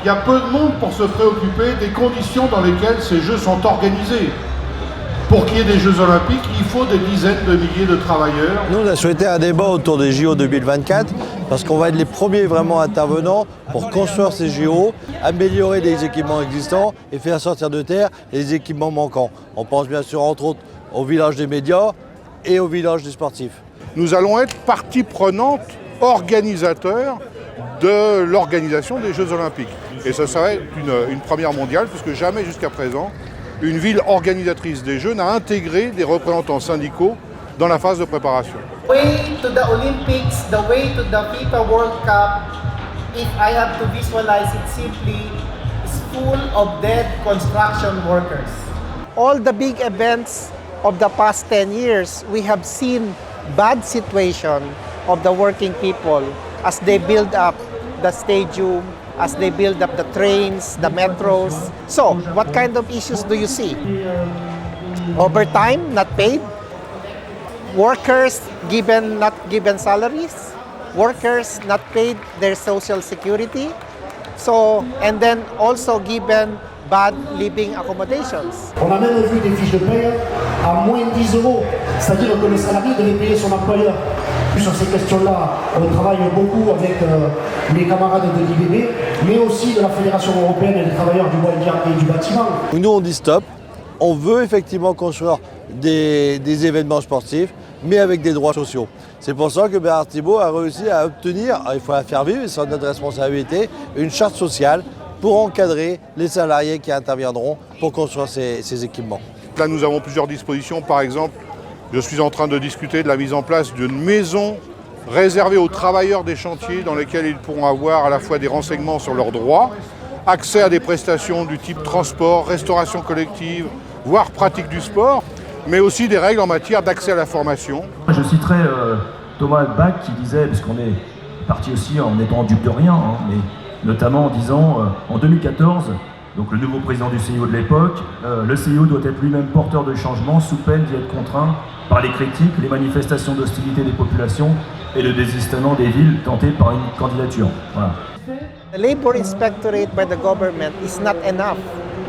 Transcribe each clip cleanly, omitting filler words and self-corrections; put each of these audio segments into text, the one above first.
Il y a peu de monde pour se préoccuper des conditions dans lesquelles ces Jeux sont organisés. Pour qu'il y ait des Jeux Olympiques, il faut des dizaines de milliers de travailleurs. Nous, on a souhaité un débat autour des JO 2024 parce qu'on va être les premiers vraiment intervenants pour construire ces JO, améliorer les équipements existants et faire sortir de terre les équipements manquants. On pense bien sûr entre autres au village des médias et au village des sportifs. Nous allons être partie prenante, organisateur de l'organisation des Jeux Olympiques. Et ça serait une première mondiale, puisque jamais jusqu'à présent, une ville organisatrice des Jeux n'a intégré des représentants syndicaux dans la phase de préparation. Way to the Olympics, the way to the FIFA World Cup, if I have to visualize it simply, is full of dead construction workers. All the big events of the past 10 years, we have seen bad situation of the working people as they build up the stadium, as they build up the trains, the metros. So, what kind of issues do you see? Overtime, not paid. Workers not given salaries. Workers not paid their social security. So, and then also given bad living accommodations. On a même vu des fiches de paie à moins de 10 €, c'est-à-dire que le salarié devait payer son employeur. Sur ces questions-là, on travaille beaucoup avec les camarades de l'IBB, mais aussi de la Fédération européenne des travailleurs du bois et du bâtiment. Nous, on dit stop. On veut effectivement construire des événements sportifs, mais avec des droits sociaux. C'est pour ça que Bernard Thibault a réussi à obtenir, il faut la faire vivre, c'est notre responsabilité, une charte sociale pour encadrer les salariés qui interviendront pour construire ces équipements. Là, nous avons plusieurs dispositions. Par exemple, je suis en train de discuter de la mise en place d'une maison réservée aux travailleurs des chantiers dans lesquels ils pourront avoir à la fois des renseignements sur leurs droits, accès à des prestations du type transport, restauration collective, voire pratique du sport, mais aussi des règles en matière d'accès à la formation. Je citerai Thomas Bach qui disait, parce qu'on est parti aussi en étant dupe de rien, mais notamment en disant en 2014, donc le nouveau président du CIO de l'époque, le CIO doit être lui-même porteur de changement sous peine d'y être contraint par les critiques, les manifestations d'hostilité des populations et le désistement des villes tentées par une candidature. Voilà. The labor inspectorate by the government is not enough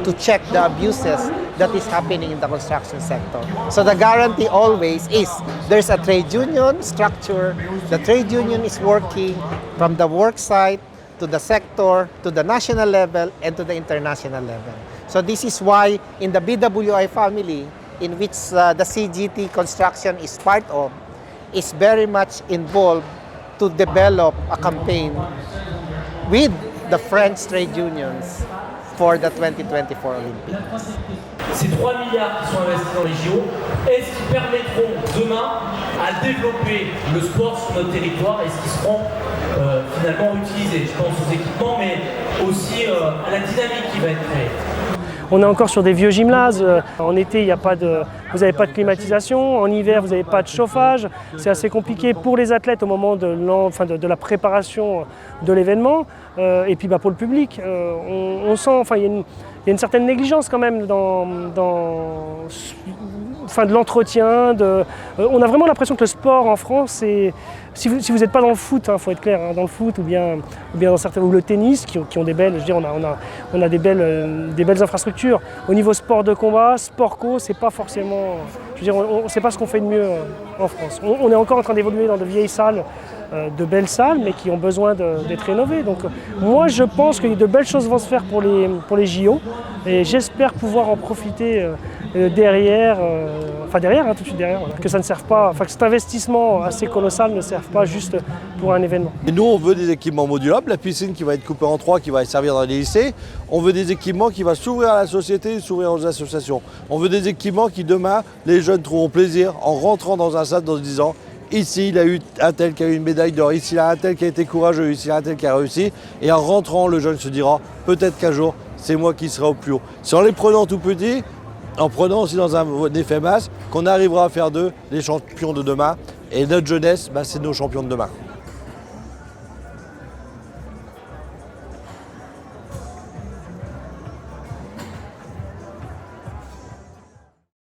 to check the abuses that is happening in the construction sector. So the guarantee always is there's a trade union structure, the trade union is working from the work site to the sector, to the national level, and to the international level. So this is why in the BWI family, in which the CGT construction is part of, is very much involved to develop a campaign with the French trade unions for the 2024 Olympics. Ces 3 milliards qui sont investis dans les JO, est-ce qu'ils permettront demain à développer le sport sur notre territoire? Est-ce qu'ils seront finalement utilisés? Je pense aux équipements, mais aussi à la dynamique qui va être créée. On est encore sur des vieux gymnases. En été, vous n'avez pas de climatisation. En hiver, vous n'avez pas de chauffage. C'est assez compliqué pour les athlètes au moment de la préparation de l'événement. Et puis pour le public, on sent, il y a une certaine négligence quand même dans de l'entretien. On a vraiment l'impression que le sport en France, c'est... Si vous n'êtes pas dans le foot, faut être clair, dans le foot ou bien dans certains, ou le tennis, qui ont des belles, on a des belles infrastructures. Au niveau sport de combat, sport co, c'est pas forcément, c'est pas ce qu'on fait de mieux en France. On est encore en train d'évoluer dans de vieilles salles, de belles salles, mais qui ont besoin d'être rénovées. Donc moi, je pense que de belles choses vont se faire pour les JO, et j'espère pouvoir en profiter derrière, tout de suite derrière, voilà. Que ça ne serve pas, que cet investissement assez colossal ne serve pas juste pour un événement. Et nous, on veut des équipements modulables, la piscine qui va être coupée en 3, qui va servir dans les lycées. On veut des équipements qui vont s'ouvrir à la société, s'ouvrir aux associations. On veut des équipements qui, demain, les jeunes trouveront plaisir en rentrant dans un stade en se disant ici, il y a eu un tel qui a eu une médaille d'or, ici, il y a un tel qui a été courageux, ici, il y a un tel qui a réussi. Et en rentrant, le jeune se dira peut-être qu'un jour, c'est moi qui serai au plus haut. C'est en les prenant tout petits, en prenant aussi dans un effet masse, qu'on arrivera à faire d'eux les champions de demain. Et notre jeunesse, c'est nos champions de demain.